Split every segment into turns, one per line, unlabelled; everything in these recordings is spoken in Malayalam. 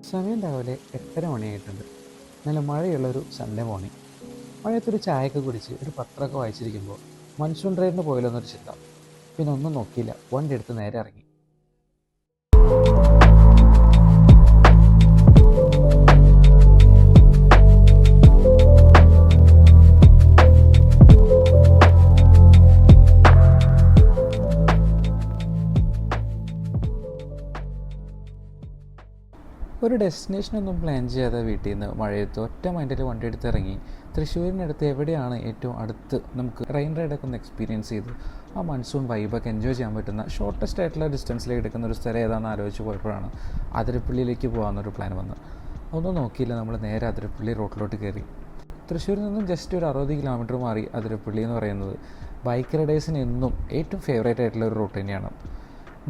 സമയം രാവിലെ 8:30 മണിയായിട്ടുണ്ട്. നല്ല മഴയുള്ളൊരു സൺഡേ മോർണിംഗ്. മഴയത്തൊരു ചായയൊക്കെ കുടിച്ച് ഒരു പത്രമൊക്കെ വായിച്ചിരിക്കുമ്പോൾ മൺസൂൺ റൈഡിന് പോയല്ലോ എന്നൊരു ചിന്ത. പിന്നെ ഒന്നും നോക്കിയില്ല, വണ്ടി എടുത്ത് നേരെ ഇറങ്ങി. ഒരു ഡെസ്റ്റിനേഷനൊന്നും പ്ലാൻ ചെയ്യാതെ വീട്ടിൽ നിന്ന് മഴയത്ത് ഒറ്റ മൈൻഡിൽ വണ്ടി എടുത്ത് ഇറങ്ങി. തൃശ്ശൂരിനടുത്ത് എവിടെയാണ് ഏറ്റവും അടുത്ത് നമുക്ക് റെയിൻ റൈഡൊക്കെ ഒന്ന് എക്സ്പീരിയൻസ് ചെയ്ത് ആ മൺസൂൺ വൈബൊക്കെ എൻജോയ് ചെയ്യാൻ പറ്റുന്ന ഷോർട്ടസ്റ്റ് ആയിട്ടുള്ള ഡിസ്റ്റൻസിലേക്ക് എടുക്കുന്ന ഒരു സ്ഥലം ഏതാണെന്ന് ആലോചിച്ച് പോയപ്പോഴാണ് അതിരപ്പള്ളിയിലേക്ക് പോകാമെന്നൊരു പ്ലാൻ വന്നത്. ഒന്നും നോക്കിയില്ല, നമ്മൾ നേരെ അതിരപ്പള്ളി റോട്ടിലോട്ട് കയറി. തൃശ്ശൂരിൽ നിന്നും ജസ്റ്റ് ഒരു 60 കിലോമീറ്റർ മാറി അതിരപ്പള്ളി എന്ന് പറയുന്നത് ബൈക്ക് റൈഡേഴ്സിന് എന്നും ഏറ്റവും ഫേവറേറ്റ് ആയിട്ടുള്ള ഒരു റൂട്ട് തന്നെയാണ്.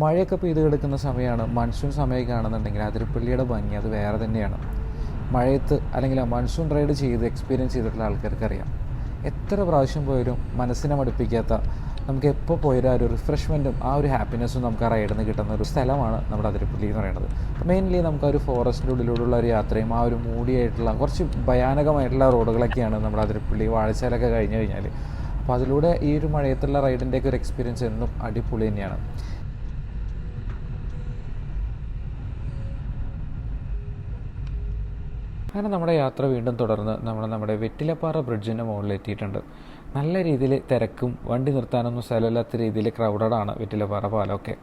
മഴയൊക്കെ പെയ്ത് കിടക്കുന്ന സമയമാണ്, മൺസൂൺ സമയമൊക്കെ ആണെന്നുണ്ടെങ്കിൽ അതിരപ്പള്ളിയുടെ ഭംഗി അത് വേറെ തന്നെയാണ്. മഴയത്ത് അല്ലെങ്കിൽ മൺസൂൺ റൈഡ് ചെയ്ത് എക്സ്പീരിയൻസ് ചെയ്തിട്ടുള്ള ആൾക്കാർക്കറിയാം, എത്ര പ്രാവശ്യം പോയാലും മനസ്സിനെ മടുപ്പിക്കാത്ത, നമുക്ക് എപ്പോൾ പോയാലും ആ ഒരു റിഫ്രഷ്മെൻറ്റും ആ ഒരു ഹാപ്പിനെസ്സും നമുക്ക് ആ റൈഡിൽ നിന്ന് കിട്ടുന്ന ഒരു സ്ഥലമാണ് നമ്മുടെ അതിരപ്പള്ളി എന്ന് പറയുന്നത്. മെയിൻലി നമുക്ക് ആ ഒരു ഫോറസ്റ്റിൻ്റെ ഉള്ളിലൂടെയുള്ള ഒരു യാത്രയും ആ ഒരു മൂടിയായിട്ടുള്ള കുറച്ച് ഭയാനകമായിട്ടുള്ള റോഡുകളൊക്കെയാണ് നമ്മുടെ അതിരപ്പള്ളി വാഴച്ചാലൊക്കെ കഴിഞ്ഞ് കഴിഞ്ഞാൽ. അപ്പോൾ അതിലൂടെ ഈ ഒരു മഴയത്തുള്ള റൈഡിൻ്റെയൊക്കെ ഒരു എക്സ്പീരിയൻസ് എന്നും അടിപൊളി തന്നെയാണ്. അങ്ങനെ നമ്മുടെ യാത്ര വീണ്ടും തുടർന്ന് നമ്മുടെ വെറ്റിലപ്പാറ ബ്രിഡ്ജിൻ്റെ മുകളിലെത്തിയിട്ടുണ്ട്. നല്ല രീതിയിൽ തിരക്കും വണ്ടി നിർത്താനൊന്നും സ്ഥലമില്ലാത്ത രീതിയിൽ ക്രൗഡഡാണ് വെറ്റിലപ്പാറ പാലമൊക്കെ.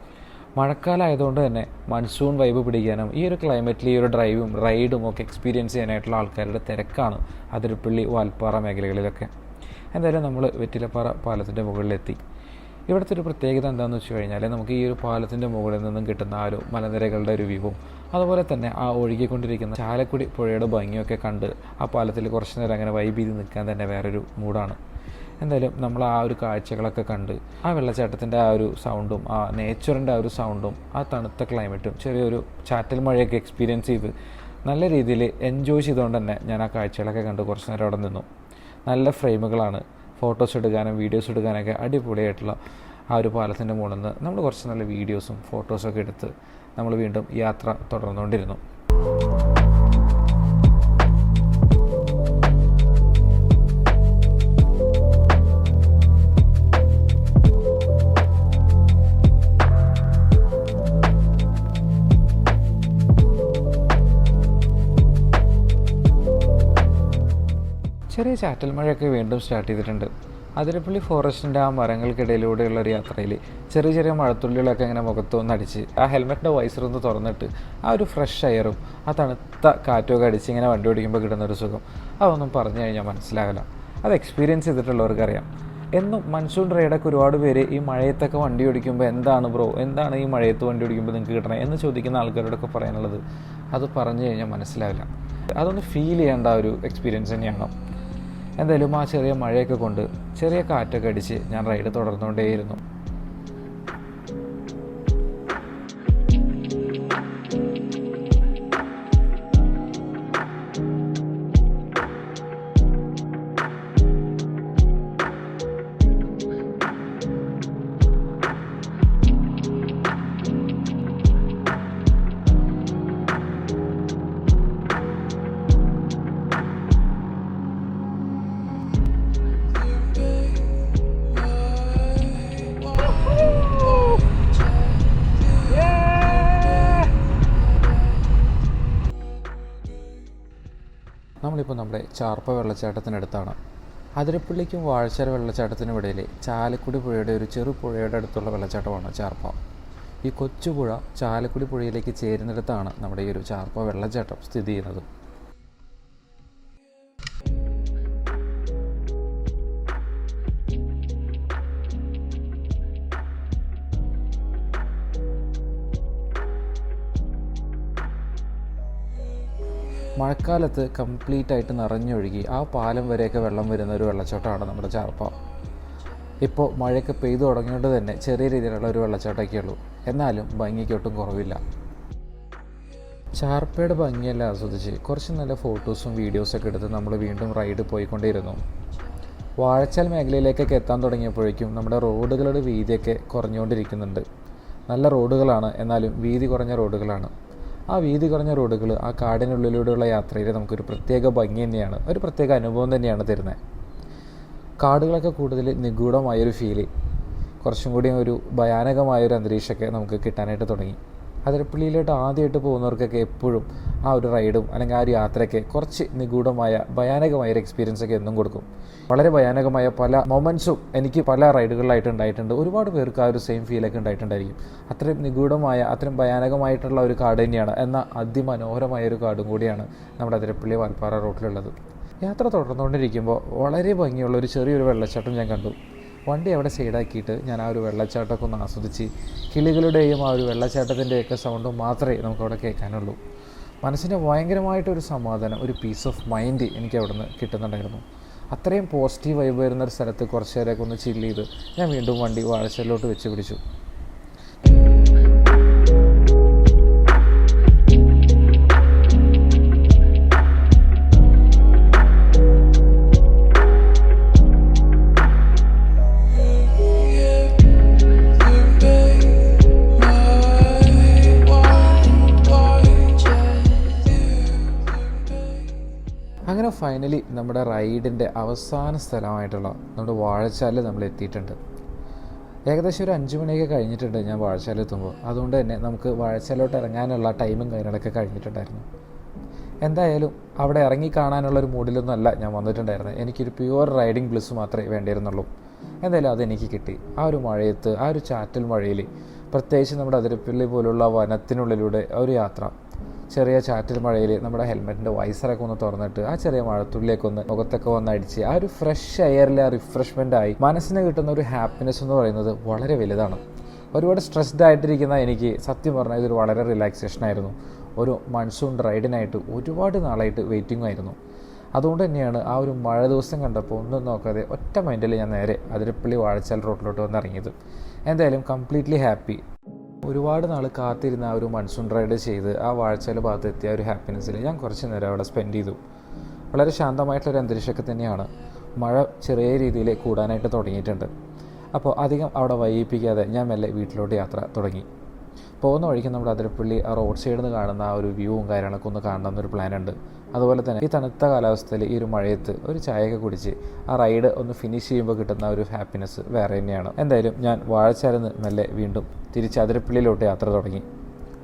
മഴക്കാലമായതുകൊണ്ട് തന്നെ മൺസൂൺ വൈബ് പിടിക്കാനും ഈ ഒരു ക്ലൈമറ്റിൽ ഈ ഒരു ഡ്രൈവും റൈഡും ഒക്കെ എക്സ്പീരിയൻസ് ചെയ്യാനായിട്ടുള്ള ആൾക്കാരുടെ തിരക്കാണ് അതിരപ്പള്ളി വാൽപ്പാറ മേഖലകളിലൊക്കെ. എന്തായാലും നമ്മൾ വെറ്റിലപ്പാറ പാലത്തിൻ്റെ മുകളിലെത്തി. ഇവിടുത്തെ ഒരു പ്രത്യേകത എന്താണെന്ന് വെച്ച് കഴിഞ്ഞാൽ, നമുക്ക് ഈ ഒരു പാലത്തിൻ്റെ മുകളിൽ നിന്നും കിട്ടുന്ന ആ ഒരു മലനിരകളുടെ ഒരു വ്യൂവും അതുപോലെ തന്നെ ആ ഒഴുകിക്കൊണ്ടിരിക്കുന്ന ചാലക്കുടി പുഴയുടെ ഭംഗിയൊക്കെ കണ്ട് ആ പാലത്തിൽ കുറച്ച് നേരം അങ്ങനെ വൈബ് ചെയ്ത് നിൽക്കാൻ തന്നെ വേറൊരു മൂഡാണ്. എന്തായാലും നമ്മൾ ആ ഒരു കാഴ്ചകളൊക്കെ കണ്ട് ആ വെള്ളച്ചാട്ടത്തിൻ്റെ ആ ഒരു സൗണ്ടും ആ നേച്ചറിൻ്റെ ആ ഒരു സൗണ്ടും ആ തണുത്ത ക്ലൈമറ്റും ചെറിയൊരു ചാറ്റൽ മഴയൊക്കെ എക്സ്പീരിയൻസ് ചെയ്ത് നല്ല രീതിയിൽ എൻജോയ് ചെയ്തുകൊണ്ട് തന്നെ ഞാൻ ആ കാഴ്ചകളൊക്കെ കണ്ട് കുറച്ച് നേരം അവിടെ നിന്നു. നല്ല ഫ്രെയിമുകളാണ്, ഫോട്ടോസ് എടുക്കാനും വീഡിയോസ് എടുക്കാനൊക്കെ അടിപൊളിയായിട്ടുള്ള ആ ഒരു പാലത്തിൻ്റെ മുകളിൽ നിന്ന് നമ്മൾ കുറച്ച് നല്ല വീഡിയോസും ഫോട്ടോസൊക്കെ എടുത്ത് നമ്മൾ വീണ്ടും യാത്ര തുടർന്നുകൊണ്ടിരുന്നു. ചെറിയ ചാറ്റൽ മഴയൊക്കെ വീണ്ടും സ്റ്റാർട്ട് ചെയ്തിട്ടുണ്ട്. അതിരപ്പള്ളി ഫോറസ്റ്റിൻ്റെ ആ മരങ്ങൾക്കിടയിലൂടെയുള്ളൊരു യാത്രയിൽ ചെറിയ ചെറിയ മഴത്തുള്ളികളൊക്കെ ഇങ്ങനെ മുഖത്തൊന്നടിച്ച് ആ ഹെൽമെറ്റിൻ്റെ വൈസറൊന്ന് തുറന്നിട്ട് ആ ഒരു ഫ്രഷ് എയറും ആ തണുത്ത കാറ്റൊക്കെ അടിച്ച് ഇങ്ങനെ വണ്ടി ഓടിക്കുമ്പോൾ കിട്ടുന്നൊരു സുഖം അതൊന്നും പറഞ്ഞു കഴിഞ്ഞാൽ മനസ്സിലാകില്ല. അത് എക്സ്പീരിയൻസ് ചെയ്തിട്ടുള്ളവർക്കറിയാം. എന്നും മൺസൂൺ റൈഡൊക്കെ ഒരുപാട് പേര് ഈ മഴയത്തൊക്കെ വണ്ടി ഓടിക്കുമ്പോൾ എന്താണ് ബ്രോ, എന്താണ് ഈ മഴയത്ത് വണ്ടി ഓടിക്കുമ്പോൾ നിങ്ങൾക്ക് കിട്ടണേ എന്ന് ചോദിക്കുന്ന ആൾക്കാരോടൊക്കെ പറയാനുള്ളത്, അത് പറഞ്ഞു കഴിഞ്ഞാൽ മനസ്സിലാവില്ല. അതൊന്ന് ഫീൽ ചെയ്യേണ്ട ഒരു എക്സ്പീരിയൻസ് തന്നെയാണ്. എന്തായാലും ആ ചെറിയ മഴയൊക്കെ കൊണ്ട് ചെറിയ കാറ്റൊക്കെ അടിച്ച് ഞാൻ റൈഡ് തുടർന്നുകൊണ്ടേയിരുന്നു. നമ്മളിപ്പോൾ നമ്മുടെ ചാർപ്പ വെള്ളച്ചാട്ടത്തിനടുത്താണ്. അതിരപ്പള്ളിക്കും വാഴച്ചാൽ വെള്ളച്ചാട്ടത്തിനും ഇടയിൽ ചാലക്കുടി പുഴയുടെ ഒരു ചെറു പുഴയുടെ അടുത്തുള്ള വെള്ളച്ചാട്ടമാണ് ചാർപ്പ. ഈ കൊച്ചുപുഴ ചാലക്കുടി പുഴയിലേക്ക് ചേരുന്നിടത്താണ് നമ്മുടെ ഈ ഒരു ചാർപ്പ വെള്ളച്ചാട്ടം സ്ഥിതി ചെയ്യുന്നത്. മഴക്കാലത്ത് കംപ്ലീറ്റ് ആയിട്ട് നിറഞ്ഞൊഴുകി ആ പാലം വരെയൊക്കെ വെള്ളം വരുന്ന ഒരു വെള്ളച്ചാട്ടമാണ് നമ്മുടെ ചാർപ്പ. ഇപ്പോൾ മഴയൊക്കെ പെയ്തു തുടങ്ങിയോണ്ട് തന്നെ ചെറിയ രീതിയിലുള്ള ഒരു വെള്ളച്ചാട്ടമൊക്കെ ഉള്ളൂ, എന്നാലും ഭംഗിക്കൊട്ടും കുറവില്ല. ചാർപ്പയുടെ ഭംഗിയെല്ലാം ആസ്വദിച്ച് കുറച്ച് നല്ല ഫോട്ടോസും വീഡിയോസൊക്കെ എടുത്ത് നമ്മൾ വീണ്ടും റൈഡ് പോയിക്കൊണ്ടേയിരുന്നു. വാഴച്ചാൽ മേഖലയിലേക്കൊക്കെ എത്താൻ തുടങ്ങിയപ്പോഴേക്കും നമ്മുടെ റോഡുകളുടെ വീതിയൊക്കെ കുറഞ്ഞുകൊണ്ടിരിക്കുന്നുണ്ട്. നല്ല റോഡുകളാണ്, എന്നാലും വീതി കുറഞ്ഞ റോഡുകളാണ്. ആ വീതി കുറഞ്ഞ റോഡുകൾ ആ കാടിനുള്ളിലൂടെയുള്ള യാത്രയിൽ നമുക്കൊരു പ്രത്യേക ഭംഗി തന്നെയാണ്, ഒരു പ്രത്യേക അനുഭവം തന്നെയാണ് തരുന്നത്. കാടുകളൊക്കെ കൂടുതൽ നിഗൂഢമായൊരു ഫീല്, കുറച്ചും കൂടി ഒരു ഭയാനകമായൊരു അന്തരീക്ഷമൊക്കെ നമുക്ക് കിട്ടാനായിട്ട് തുടങ്ങി. അതിരപ്പള്ളിയിലോട്ട് ആദ്യമായിട്ട് പോകുന്നവർക്കൊക്കെ എപ്പോഴും ആ ഒരു റൈഡും അല്ലെങ്കിൽ ആ ഒരു യാത്രയൊക്കെ കുറച്ച് നിഗൂഢമായ ഭയാനകമായൊരു എക്സ്പീരിയൻസൊക്കെ എന്നും കൊടുക്കും. വളരെ ഭയാനകമായ പല മൊമെൻറ്റ്സും എനിക്ക് പല റൈഡുകളിലായിട്ട് ഉണ്ടായിട്ടുണ്ട്. ഒരുപാട് പേർക്ക് ആ ഒരു സെയിം ഫീലൊക്കെ ഉണ്ടായിട്ടുണ്ടായിരിക്കും. അത്രയും നിഗൂഢമായ, അത്രയും ഭയാനകമായിട്ടുള്ള ഒരു കാട് തന്നെയാണ്, എന്നാൽ അതിമനോഹരമായൊരു കാടും കൂടിയാണ് നമ്മുടെ അതിരപ്പള്ളി വാൽപ്പാറ റോഡിലുള്ളത്. യാത്ര തുടർന്നുകൊണ്ടിരിക്കുമ്പോൾ വളരെ ഭംഗിയുള്ള ഒരു ചെറിയൊരു വെള്ളച്ചാട്ടം ഞാൻ കണ്ടു. വണ്ടി അവിടെ സൈഡാക്കിയിട്ട് ഞാൻ ആ ഒരു വെള്ളച്ചാട്ടമൊക്കെ ഒന്ന് ആസ്വദിച്ച്, കിളികളുടെയും ആ ഒരു വെള്ളച്ചാട്ടത്തിൻ്റെയൊക്കെ സൗണ്ടും മാത്രമേ നമുക്കവിടെ കേൾക്കാനുള്ളൂ. മനസ്സിന് ഭയങ്കരമായിട്ടൊരു സമാധാനം, ഒരു പീസ് ഓഫ് മൈൻഡ് എനിക്ക് അവിടെ നിന്ന് കിട്ടുന്നുണ്ടായിരുന്നു. അത്രയും പോസിറ്റീവ് വൈബ് വരുന്നൊരു സ്ഥലത്ത് കുറച്ച് നേരമൊക്കെ ഒന്ന് ചില്ല് ചെയ്ത് ഞാൻ വീണ്ടും വണ്ടി വാഴച്ചാലിലോട്ട് വെച്ച് പിടിച്ചു. അങ്ങനെ ഫൈനലി നമ്മുടെ റൈഡിൻ്റെ അവസാന സ്ഥലമായിട്ടുള്ള നമ്മുടെ വാഴച്ചാലിൽ നമ്മൾ എത്തിയിട്ടുണ്ട്. ഏകദേശം ഒരു 5 മണിയൊക്കെ കഴിഞ്ഞിട്ടുണ്ട് ഞാൻ വാഴച്ചാലെത്തുമ്പോൾ. അതുകൊണ്ട് തന്നെ നമുക്ക് വാഴച്ചാലോട്ട് ഇറങ്ങാനുള്ള ടൈമും കാര്യങ്ങളൊക്കെ കഴിഞ്ഞിട്ടുണ്ടായിരുന്നു. എന്തായാലും അവിടെ ഇറങ്ങി കാണാനുള്ളൊരു മൂഡിലൊന്നും അല്ല ഞാൻ വന്നിട്ടുണ്ടായിരുന്നത്. എനിക്കൊരു പ്യുവർ റൈഡിങ് ബ്ലിസ് മാത്രമേ വേണ്ടിയിരുന്നുള്ളൂ. എന്തായാലും അതെനിക്ക് കിട്ടി. ആ ഒരു മഴയത്ത്, ആ ഒരു ചാറ്റൽ മഴയിൽ, പ്രത്യേകിച്ച് നമ്മുടെ അതിരപ്പള്ളി പോലുള്ള വനത്തിനുള്ളിലൂടെ ഒരു യാത്ര, ചെറിയ ചാറ്റൽ മഴയിൽ നമ്മുടെ ഹെൽമെറ്റിൻ്റെ വൈസറൊക്കെ ഒന്ന് തുറന്നിട്ട് ആ ചെറിയ മഴത്തുള്ളിയൊക്കെ ഒന്ന് മുഖത്തൊക്കെ വന്നടിച്ച് ആ ഒരു ഫ്രഷ് എയറിൽ ആ റിഫ്രഷ്മെൻ്റായി മനസ്സിന് കിട്ടുന്ന ഒരു ഹാപ്പിനെസ് എന്ന് പറയുന്നത് വളരെ വലുതാണ്. ഒരുപാട് സ്ട്രെസ്ഡ് ആയിട്ടിരിക്കുന്ന എനിക്ക് സത്യം പറഞ്ഞാൽ ഇതൊരു വളരെ റിലാക്സേഷൻ ആയിരുന്നു. ഒരു മൺസൂൺ റൈഡിനായിട്ട് ഒരുപാട് നാളായിട്ട് വെയിറ്റിംഗ് ആയിരുന്നു. അതുകൊണ്ട് തന്നെയാണ് ആ ഒരു മഴ ദിവസം കണ്ടപ്പോൾ ഒന്നും നോക്കാതെ ഒറ്റ മൈൻഡിൽ ഞാൻ നേരെ അതിരപ്പള്ളി വാഴച്ചാൽ റോഡിലോട്ട് വന്ന് ഇറങ്ങിയത്. എന്തായാലും കംപ്ലീറ്റ്ലി ഹാപ്പി. ഒരുപാട് നാൾ കാത്തിരുന്ന ആ ഒരു മൺസൂൺ റൈഡ് ചെയ്ത് ആ വാഴച്ചാൽ ഭാഗത്ത് എത്തിയ ഒരു ഹാപ്പിനെസ്സിൽ ഞാൻ കുറച്ച് നേരം അവിടെ സ്പെൻഡ് ചെയ്തു. വളരെ ശാന്തമായിട്ടുള്ളൊരു അന്തരീക്ഷമൊക്കെ തന്നെയാണ്. മഴ ചെറിയ രീതിയിൽ കൂടാനായിട്ട് തുടങ്ങിയിട്ടുണ്ട്. അപ്പോൾ അധികം അവിടെ വൈകിപ്പിക്കാതെ ഞാൻ മെല്ലെ വീട്ടിലോട്ട് യാത്ര തുടങ്ങി. പോകുന്ന വഴിക്ക് നമ്മുടെ അതിരപ്പള്ളി ആ റോഡ് സൈഡിൽ നിന്ന് കാണുന്ന ആ ഒരു വ്യൂവും കാര്യങ്ങളൊക്കെ ഒന്ന് കാണണമെന്നൊരു പ്ലാനുണ്ട്. അതുപോലെ തന്നെ ഈ തണുത്ത കാലാവസ്ഥയിൽ ഈ ഒരു മഴയത്ത് ഒരു ചായയൊക്കെ കുടിച്ച് ആ റൈഡ് ഒന്ന് ഫിനിഷ് ചെയ്യുമ്പോൾ കിട്ടുന്ന ഒരു ഹാപ്പിനെസ് വേറെ തന്നെയാണ്. എന്തായാലും ഞാൻ വാഴച്ചാലിൽ നിന്ന് മെല്ലെ വീണ്ടും തിരിച്ച് അതിരപ്പള്ളിയിലോട്ട് യാത്ര തുടങ്ങി.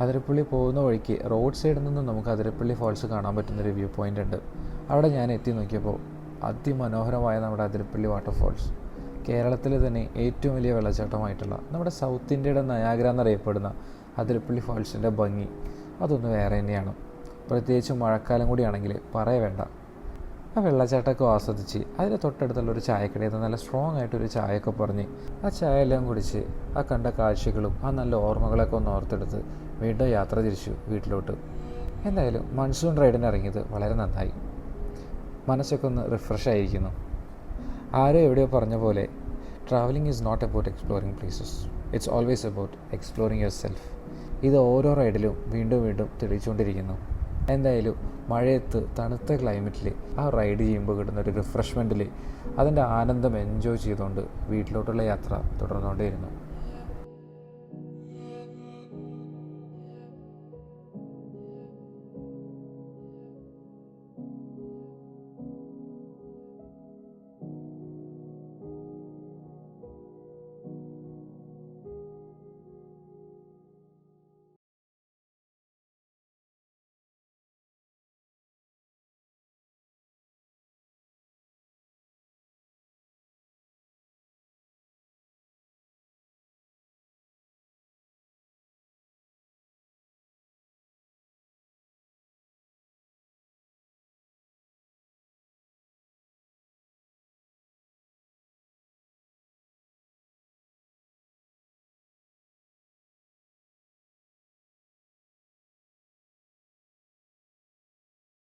അതിരപ്പള്ളി പോകുന്ന വഴിക്ക് റോഡ് സൈഡിൽ നിന്ന് നമുക്ക് അതിരപ്പള്ളി ഫോൾസ് കാണാൻ പറ്റുന്നൊരു വ്യൂ പോയിൻ്റ് ഉണ്ട്. അവിടെ ഞാൻ എത്തി നോക്കിയപ്പോൾ അതിമനോഹരമായ നമ്മുടെ അതിരപ്പള്ളി വാട്ടർഫോൾസ്, കേരളത്തിൽ തന്നെ ഏറ്റവും വലിയ വെള്ളച്ചാട്ടമായിട്ടുള്ള നമ്മുടെ സൗത്ത് ഇന്ത്യയുടെ നയാഗ്ര എന്നറിയപ്പെടുന്ന അതിരപ്പള്ളി ഫോൾസിൻ്റെ ഭംഗി അതൊന്ന് വേറെ തന്നെയാണ്. പ്രത്യേകിച്ച് മഴക്കാലം കൂടിയാണെങ്കിൽ വേണ്ട. ആ വെള്ളച്ചാട്ടമൊക്കെ ആസ്വദിച്ച് അതിന് തൊട്ടടുത്തുള്ളൊരു ചായക്കടയിൽ നിന്ന് നല്ല സ്ട്രോങ് ആയിട്ടൊരു ചായയൊക്കെ പറഞ്ഞ് ആ ചായ എല്ലാം കുടിച്ച് ആ കണ്ട കാഴ്ചകളും ആ നല്ല ഓർമ്മകളൊക്കെ ഒന്ന് ഓർത്തെടുത്ത് വീണ്ടും യാത്ര തിരിച്ചു വീട്ടിലോട്ട്. എന്തായാലും മൺസൂൺ റൈഡിന് ഇറങ്ങിയത് വളരെ നന്നായി. മനസ്സൊക്കെ ഒന്ന് റിഫ്രഷ് ആയിരിക്കുന്നു. ആരോ എവിടെയോ പറഞ്ഞ പോലെ travelling is not about exploring places, it's always about exploring yourself. ഇത് ഓരോ റൈഡിലും വീണ്ടും വീണ്ടും തെളിയിച്ചുകൊണ്ടിരിക്കുന്നു. എന്തായാലും മഴയത്ത് തണുത്ത ക്ലൈമറ്റിൽ ആ റൈഡ് ചെയ്യുമ്പോൾ കിട്ടുന്ന ഒരു റിഫ്രഷ്മെൻറ്റിൽ അതിൻ്റെ ആനന്ദം എൻജോയ് ചെയ്തുകൊണ്ട് വീട്ടിലോട്ടുള്ള യാത്ര തുടർന്നുകൊണ്ടേയിരുന്നു.